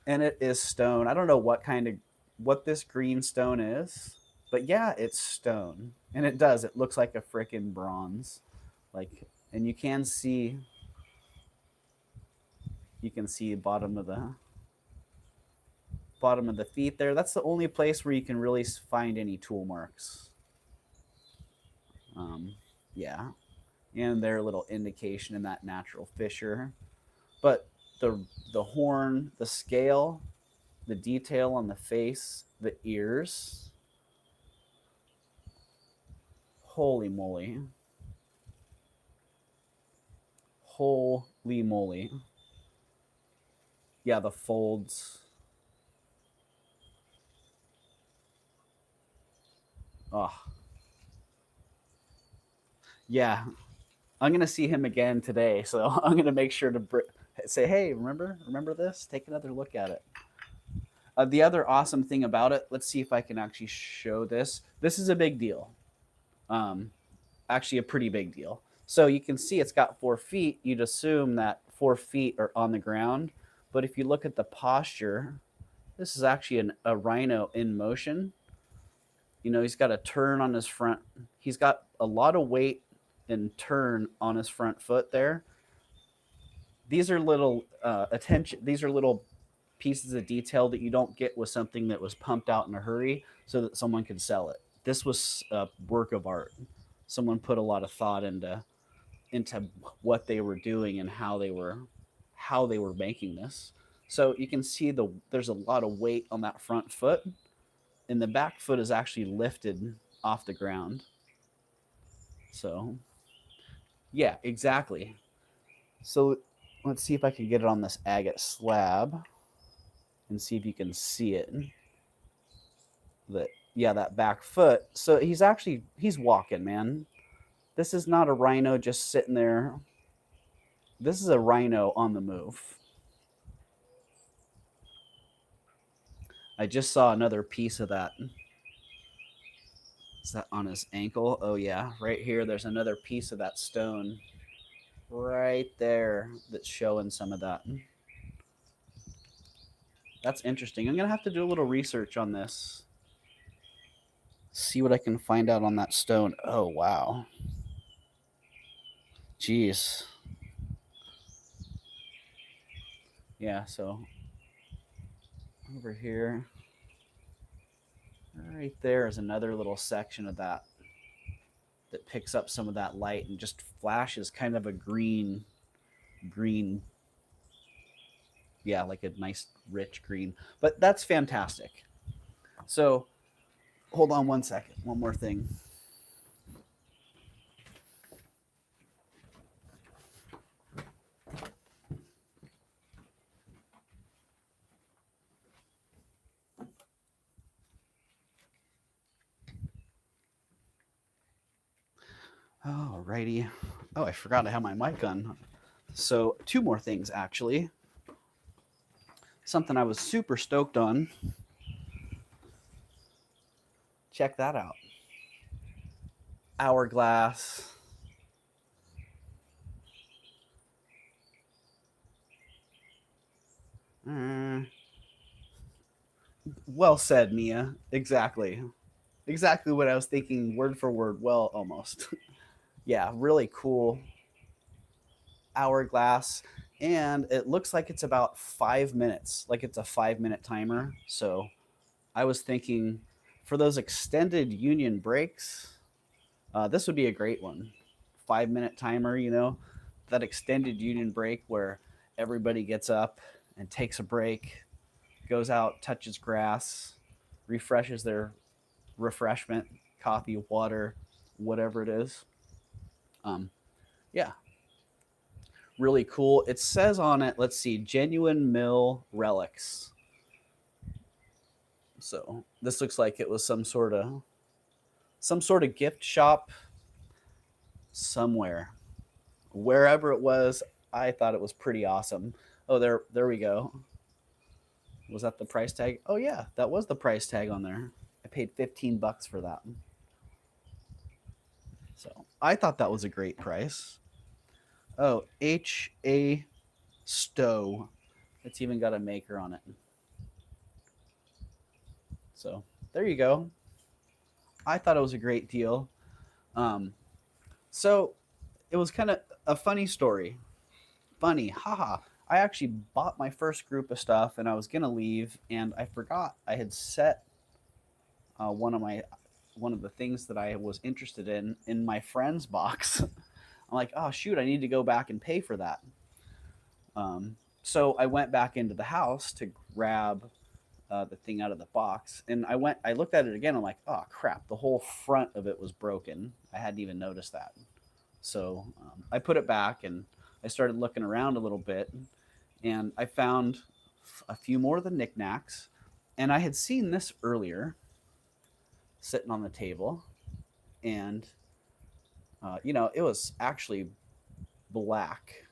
And it is stone. I don't know what this green stone is, but yeah, it's stone. And it looks like a frickin' bronze. And you can see the bottom of the feet there. That's the only place where you can really find any tool marks. Yeah. And their little indication in that natural fissure. But the horn, the scale, the detail on the face, the ears. Holy moly. Holy moly. Yeah, the folds. Oh. Yeah. I'm going to see him again today, so I'm going to make sure to say, hey, remember this? Take another look at it. The other awesome thing about it, let's see if I can actually show this. This is a big deal. Um, Actually, a pretty big deal. So you can see it's got 4 feet. You'd assume that 4 feet are on the ground. But if you look at the posture, this is actually a rhino in motion. He's got a turn on his front. He's got a lot of weight and turn on his front foot there. These are little attention. These are little pieces of detail that you don't get with something that was pumped out in a hurry so that someone could sell it. This was a work of art. Someone put a lot of thought into what they were doing and how they were making this. So you can see there's a lot of weight on that front foot, and the back foot is actually lifted off the ground. So yeah, exactly. So let's see if I can get it on this agate slab and see if you can see it. That Yeah, that back foot. So he's walking, man. This is not a rhino just sitting there. This is a rhino on the move. I just saw another piece of that. Is that on his ankle? Oh yeah, right here. There's another piece of that stone right there that's showing some of that. That's interesting. I'm gonna have to do a little research on this. See what I can find out on that stone. Oh wow. Jeez. Yeah, so over here, right there is another little section of that picks up some of that light and just flashes kind of a green, yeah, like a nice rich green. But that's fantastic. So hold on one second. One more thing. Alrighty. Oh, I forgot to have my mic on. So, two more things actually. Something I was super stoked on. Check that out. Hourglass. Well said, Mia. Exactly. Exactly what I was thinking, word for word. Well, almost. Yeah, really cool hourglass. And it looks like it's about 5 minutes, like it's a 5 minute timer. So I was thinking for those extended union breaks, this would be a great one. 5 minute timer, that extended union break where everybody gets up and takes a break, goes out, touches grass, refreshes their refreshment, coffee, water, whatever it is. Yeah, really cool. It says on it, let's see, genuine mill relics. So this looks like it was some sort of gift shop somewhere. Wherever it was, I thought it was pretty awesome. Oh, there we go. Was that the price tag? Oh yeah, that was the price tag on there. I paid $15 for that. So I thought that was a great price. Oh, H.A. Stowe. It's even got a maker on it. So there you go. I thought it was a great deal. So it was kind of a funny story. Funny, haha. I actually bought my first group of stuff and I was gonna leave, and I forgot I had set one of the things that I was interested in my friend's box. I'm like, oh shoot, I need to go back and pay for that. So I went back into the house to grab the thing out of the box, and I looked at it again. I'm like, oh crap, the whole front of it was broken. I hadn't even noticed that. So I put it back and I started looking around a little bit, and I found a few more of the knickknacks, and I had seen this earlier sitting on the table, and it was actually black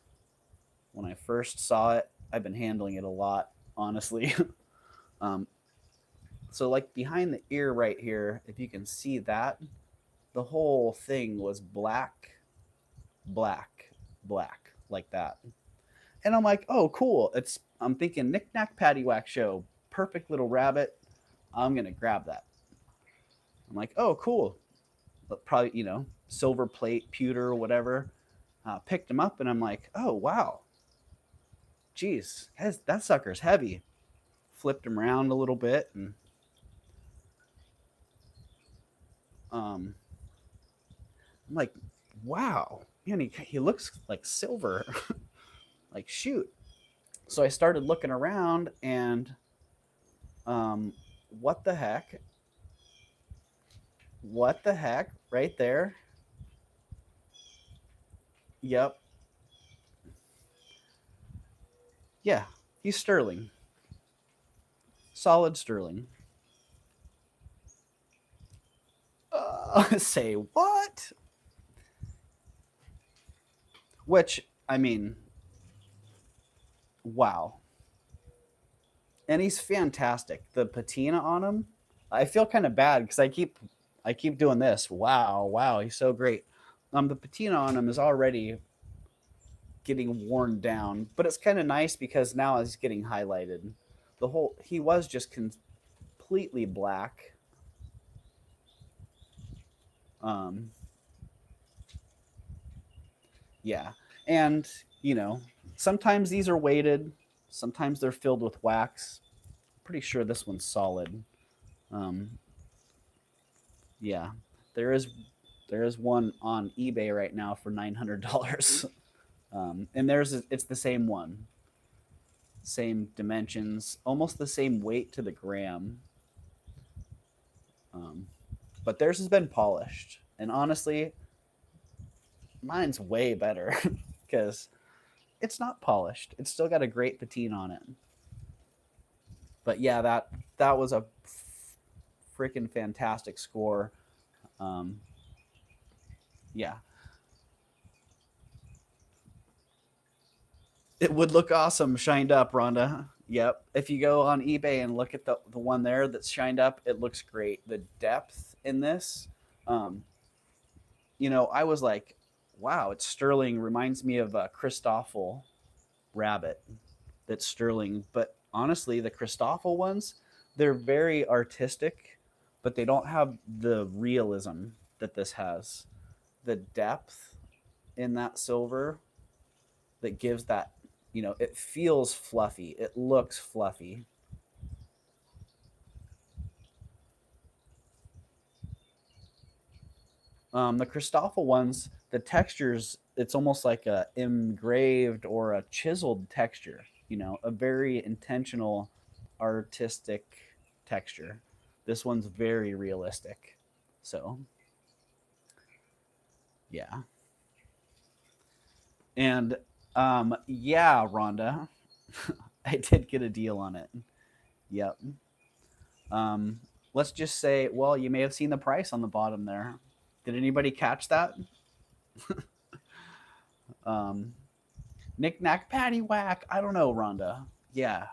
when I first saw it. I've been handling it a lot, honestly. um, so like behind the ear right here, if you can see that, the whole thing was black, black, black, like that. And I'm like, oh, cool. I'm thinking knick knack paddywhack show, perfect little rabbit. I'm gonna grab that. I'm like, oh, cool. But probably, silver plate, pewter, whatever. Picked him up, and I'm like, oh wow, geez, that sucker's heavy. Flipped him around a little bit, and um, I'm like, wow, man, he looks like silver. Like, shoot. So I started looking around, and um, what the heck? What the heck? Right there. Yep. Yeah, he's sterling. Solid sterling. Say what? Which, I mean, wow. And he's fantastic. The patina on him, I feel kind of bad because I keep doing this. Wow, wow, he's so great. The patina on him is already getting worn down, but it's kind of nice because now it's getting highlighted. He was just completely black. Um, yeah, and sometimes these are weighted, sometimes they're filled with wax. Pretty sure this one's solid. Um, yeah, there is there is one on eBay right now for $900, and it's the same one, same dimensions, almost the same weight to the gram. Um, but theirs has been polished, and honestly, mine's way better because it's not polished. It's still got a great patina on it. But yeah, that was a freaking fantastic score. Um, yeah, it would look awesome shined up, Rhonda. Yep. If you go on eBay and look at the one there that's shined up, it looks great. The depth in this, um, I was like, wow, it's sterling. Reminds me of a Christoffel rabbit that's sterling. But honestly, the Christoffel ones, they're very artistic, but they don't have the realism that this has. The depth in that silver that gives that, it feels fluffy. It looks fluffy. The Christoffel ones, the textures, it's almost like a engraved or a chiseled texture, a very intentional artistic texture. This one's very realistic. So, yeah. And yeah, Rhonda, I did get a deal on it. Yep. Um, let's just say, well, you may have seen the price on the bottom there. Did anybody catch that? Um, Knick knack patty whack. I don't know, Rhonda. Yeah.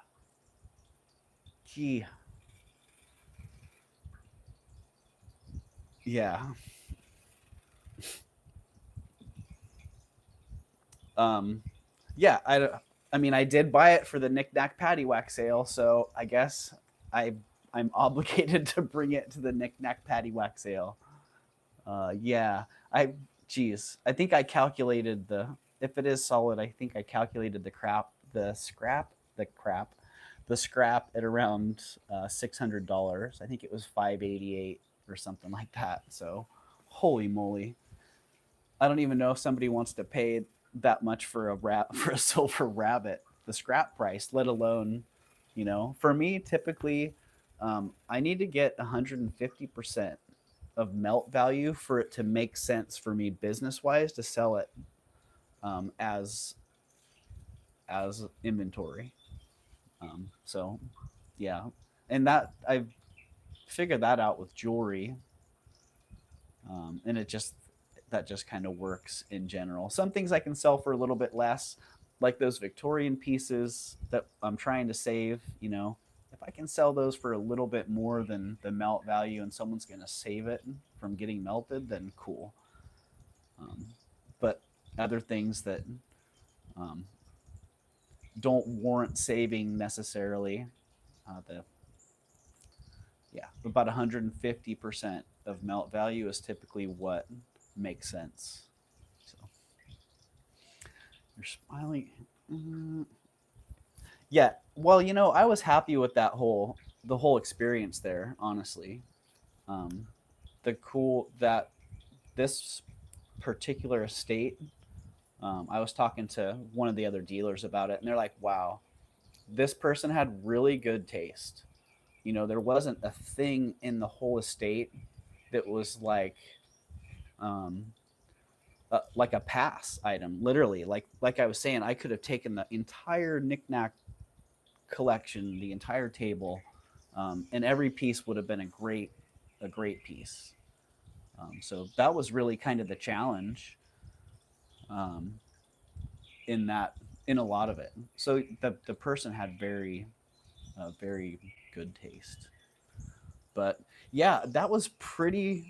Gee. Yeah. Um, yeah. I mean, I did buy it for the knick knack patty whack sale, so I guess I I'm obligated to bring it to the knick knack patty whack sale. Yeah. Geez, I think I calculated if it is solid, I think I calculated the scrap at around $600. I think it was 588 or something like that. So, holy moly! I don't even know if somebody wants to pay that much for for a silver rabbit, the scrap price, let alone, for me typically, I need to get 150% of melt value for it to make sense for me business wise to sell it as inventory. So yeah, and that I've figured that out with jewelry, and that just kind of works in general. Some things I can sell for a little bit less, like those Victorian pieces that I'm trying to save. If if I can sell those for a little bit more than the melt value and someone's going to save it from getting melted, then cool. But other things that um, don't warrant saving necessarily, the yeah, about 150% of melt value is typically what makes sense. So you're smiling. Yeah. Well, I was happy with the whole experience there, honestly. Um, the cool that this particular estate, I was talking to one of the other dealers about it, and they're like, "Wow, this person had really good taste. There wasn't a thing in the whole estate that was um, like a pass item. Literally, like I was saying, I could have taken the entire knickknack collection, the entire table, and every piece would have been a great piece. So that was really kind of the challenge um, in that in a lot of it. So the person had very good taste. But yeah, that was pretty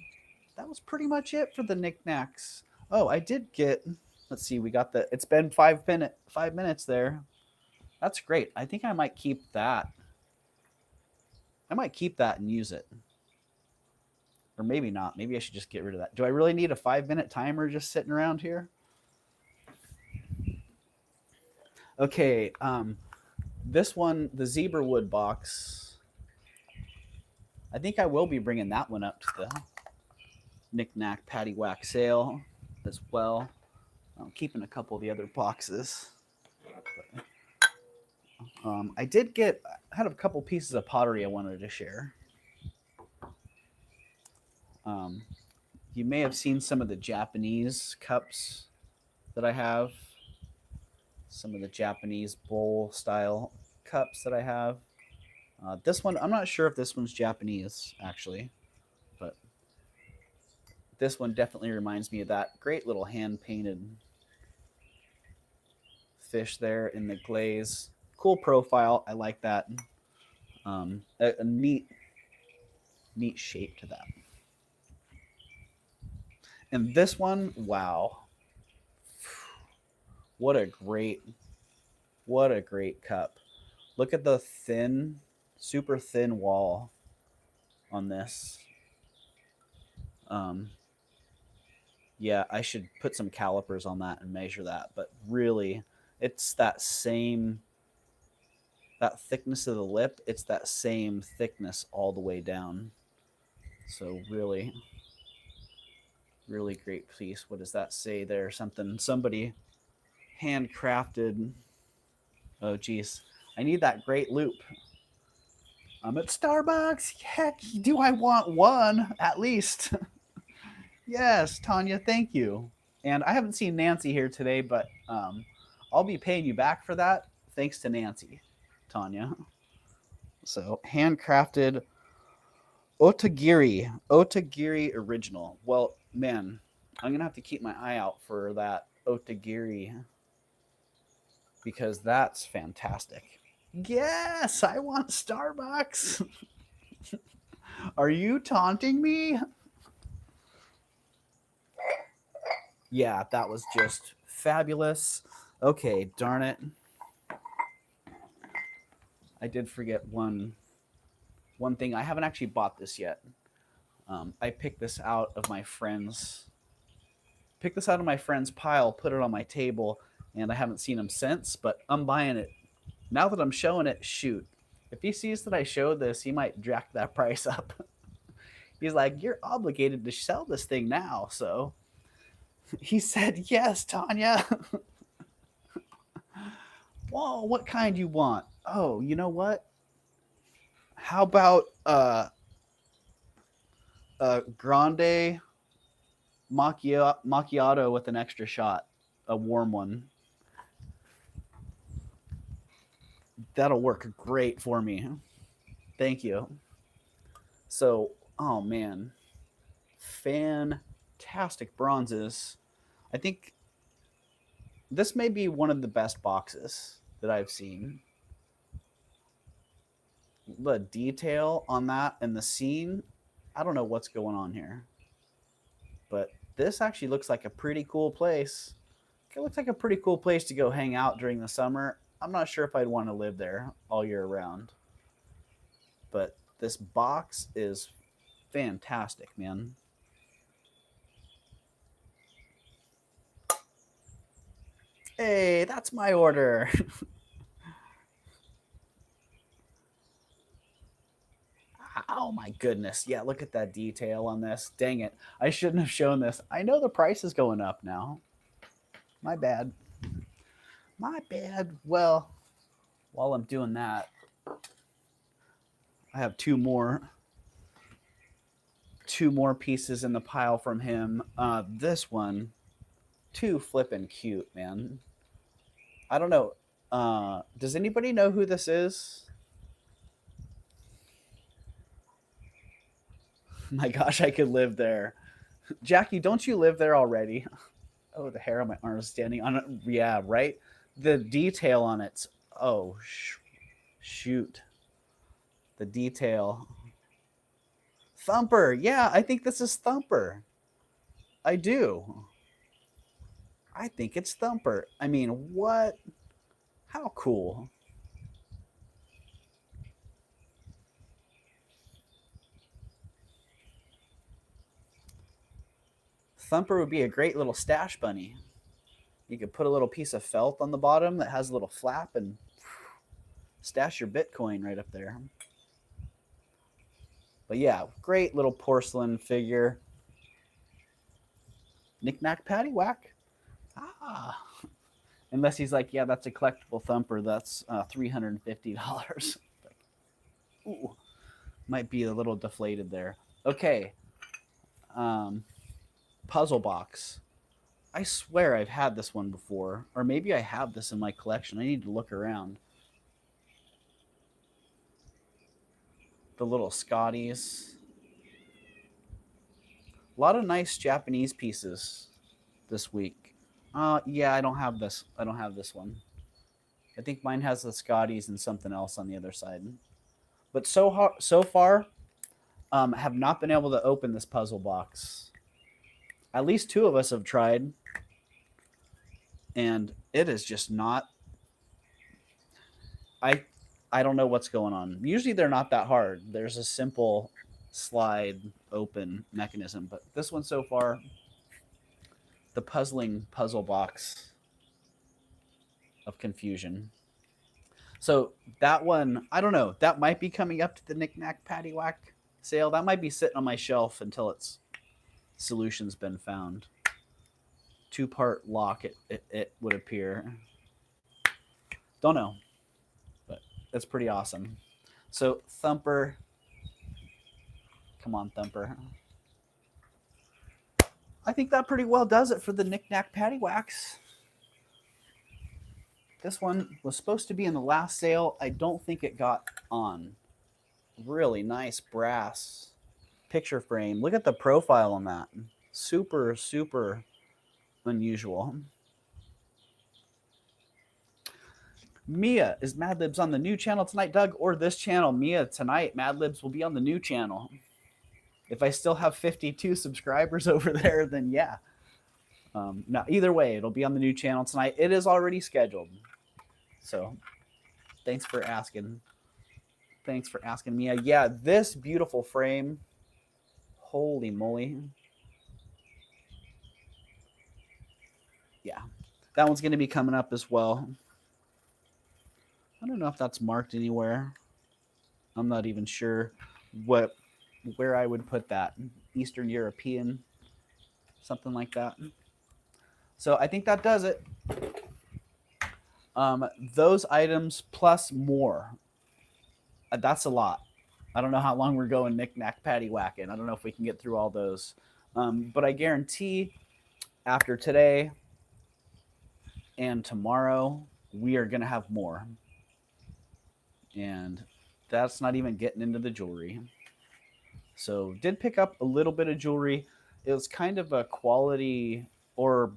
much it for the knickknacks. Oh, I did get. Let's see, we got the. It's been 5 minutes there. That's great. I think I might keep that. I might keep that and use it, or maybe not. Maybe I should just get rid of that. Do I really need a 5 minute timer just sitting around here? Okay. This one, the zebra wood box. I think I will be bringing that one up to the knick-knack paddywhack sale as well. I'm keeping a couple of the other boxes. I had a couple pieces of pottery I wanted to share. Um, you may have seen some of the Japanese cups that I have, some of the Japanese bowl style cups that I have. This one, I'm not sure if this one's Japanese actually, but this one definitely reminds me of that great little hand painted fish there in the glaze. Cool profile. I like that. A neat shape to that. And this one, wow, what a great cup. Look at the super thin wall on this. Um, yeah, I should put some calipers on that and measure that. But really, it's that thickness of the lip. It's that same thickness all the way down. So really, really great piece. What does that say there? Somebody handcrafted. Oh, geez. I need that great loop. I'm at Starbucks. Heck, do I want one at least? Yes, Tanya, thank you. And I haven't seen Nancy here today, but I'll be paying you back for that thanks to Nancy, Tanya. So, handcrafted Otagiri original. Well, man, I'm going to have to keep my eye out for that Otagiri because that's fantastic. Yes, I want Starbucks. Are you taunting me? Yeah, that was just fabulous. Okay, darn it. I did forget one thing. I haven't actually bought this yet. I picked this out of my friend's pile, put it on my table, and I haven't seen him since, but I'm buying it. Now that I'm showing it, shoot. If he sees that I showed this, he might jack that price up. He's like, "You're obligated to sell this thing now." So he said, "Yes, Tanya." Whoa, what kind you want? Oh, you know what? How about grande macchiato with an extra shot, a warm one? That'll work great for me. Thank you. So, oh man, fantastic bronzes. I think this may be one of the best boxes that I've seen. the detail on that and the scene, I don't know what's going on here. But this actually looks like a pretty cool place. It looks like a pretty cool place to go hang out during the summer. I'm not sure if I'd want to live there all year round. But this box is fantastic, man. Hey, that's my order. Oh my goodness. Yeah, look at that detail on this. Dang it. I shouldn't have shown this. I know the price is going up now. My bad. My bad. Well, while I'm doing that, I have two more pieces in the pile from him. This one, too flippin' cute, man. I don't know. Does anybody know who this is? My gosh, I could live there. Jackie, don't you live there already? Oh, the hair on my arm is standing on it. Yeah, right. The detail on it. Oh, shoot. The detail. Thumper. Yeah, I think this is Thumper. I do. I think it's Thumper. I mean, what? How cool. Thumper would be a great little stash bunny. You could put a little piece of felt on the bottom that has a little flap and stash your Bitcoin right up there. But yeah, great little porcelain figure. Knick-knack, paddywhack. Ah. Unless he's like, yeah, that's a collectible Thumper. That's $350. Ooh, might be a little deflated there. Okay. Puzzle box. I swear I've had this one before. Or maybe I have this in my collection. I need to look around. The little Scotties. A lot of nice Japanese pieces this week. Yeah, I don't have this. I don't have this one. I think mine has the Scotties and something else on the other side. But so far, have not been able to open this puzzle box. At least two of us have tried, and it is just not. I don't know what's going on. Usually they're not that hard. There's a simple slide open mechanism, but this one so far, the puzzling puzzle box of confusion. So that one, I don't know. That might be coming up to the knick-knack paddywhack sale. That might be sitting on my shelf until its solution's been found. Two-part lock, it would appear. Don't know, but that's pretty awesome. So Thumper, come on, Thumper. I think that pretty well does it for the knick-knack paddywhacks. This one was supposed to be in the last sale. I don't think it got on. Really nice brass picture frame. Look at the profile on that. Super, super unusual. Mia, is Mad Libs on the new channel tonight, Doug, or this channel? Mia, tonight, Mad Libs will be on the new channel. If I still have 52 subscribers over there, then yeah. No, either way, it'll be on the new channel tonight. It is already scheduled. So thanks for asking. Thanks for asking, Mia. Yeah, this beautiful frame. Holy moly. Yeah, that one's going to be coming up as well. I don't know if that's marked anywhere. I'm not even sure where I would put that. Eastern European, something like that. So I think that does it. Those items plus more. That's a lot. I don't know how long we're going knick-knack paddywhacking. I don't know if we can get through all those. But I guarantee after today and tomorrow, we are going to have more. And that's not even getting into the jewelry. So did pick up a little bit of jewelry. It was kind of a quality or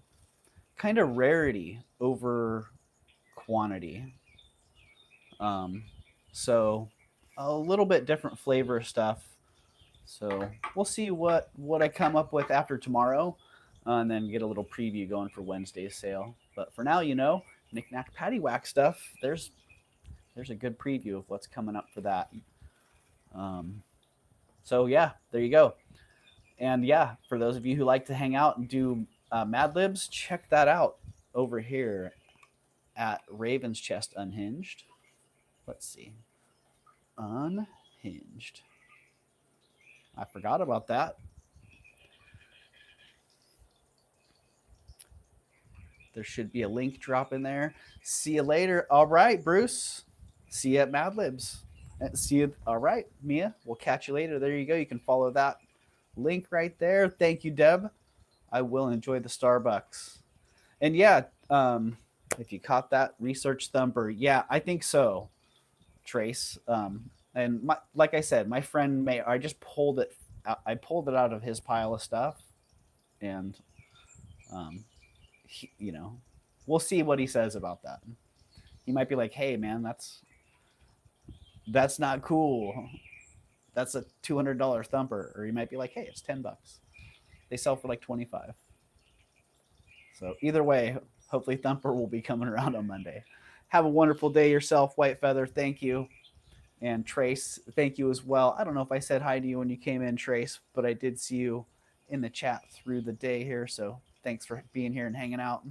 kind of rarity over quantity. So a little bit different flavor stuff. So we'll see what I come up with after tomorrow, and then get a little preview going for Wednesday's sale. But for now, knick-knack paddywhack stuff. There's a good preview of what's coming up for that. Um, so yeah, there you go. And yeah, for those of you who like to hang out and do Mad Libs, check that out over here at Ravenschest Unhinged. Let's see. Unhinged. I forgot about that. There should be a link drop in there. See you later. All right, Bruce. See you at Mad Libs. See you. All right, Mia. We'll catch you later. There you go. You can follow that link right there. Thank you, Deb. I will enjoy the Starbucks. And yeah, if you caught that research thumper, yeah, I think so, Trace. And like I said, my friend May, I just pulled it. I pulled it out of his pile of stuff, and he, we'll see what he says about that. He might be like, "Hey, man, that's not cool. That's a $200 thumper," or he might be like, "Hey, it's $10. They sell for like 25." So either way, hopefully Thumper will be coming around on Monday. Have a wonderful day yourself, White Feather. Thank you. And Trace, thank you as well. I don't know if I said hi to you when you came in, Trace, but I did see you in the chat through the day here. So thanks for being here and hanging out.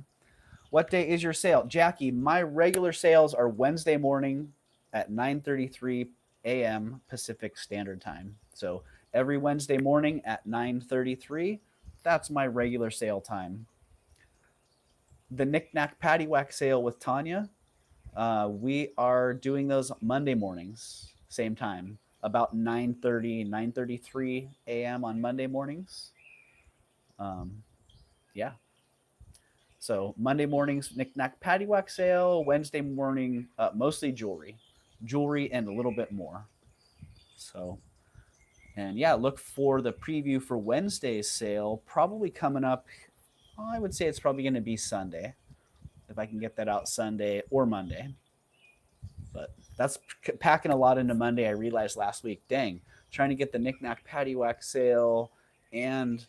What day is your sale? Jackie, my regular sales are Wednesday morning at 9:33 a.m. Pacific Standard Time. So every Wednesday morning at 9:33, that's my regular sale time. The Knick-Knack Paddywhack sale with Tanya, we are doing those Monday mornings, same time, about 9:30, 9:33 a.m. on Monday mornings. Yeah. So Monday mornings, Knick-Knack Paddywhack sale. Wednesday morning, mostly jewelry and a little bit more. So, and yeah, look for the preview for Wednesday's sale, probably coming up. I would say it's probably going to be Sunday, if I can get that out Sunday or Monday. But that's packing a lot into Monday. I realized last week, dang, trying to get the Knick-Knack Paddywhack sale and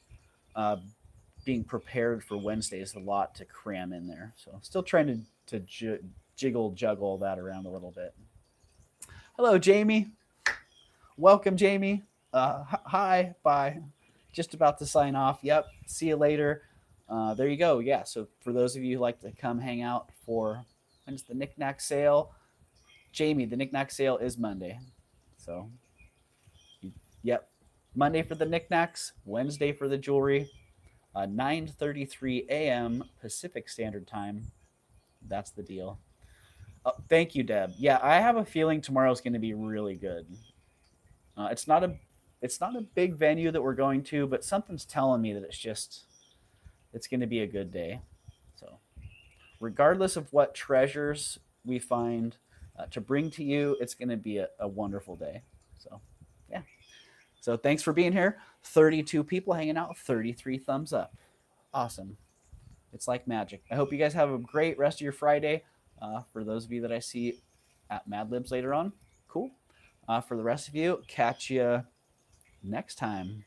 being prepared for Wednesday is a lot to cram in there. So still trying to juggle that around a little bit. Hello, Jamie. Welcome, Jamie. Hi, bye. Just about to sign off. Yep. See you later. There you go. Yeah. So for those of you who like to come hang out for when's the Knick-Knack sale, Jamie, the Knick-Knack sale is Monday. So, yep. Monday for the knickknacks, Wednesday for the jewelry, 9:33 a.m. Pacific Standard Time. That's the deal. Oh, thank you, Deb. Yeah, I have a feeling tomorrow's going to be really good. It's not a big venue that we're going to, but something's telling me that it's going to be a good day. So, regardless of what treasures we find to bring to you, it's going to be a wonderful day. So, yeah. So thanks for being here. 32 people hanging out, 33 thumbs up. Awesome. It's like magic. I hope you guys have a great rest of your Friday. For those of you that I see at Mad Libs later on, cool. For the rest of you, catch you next time.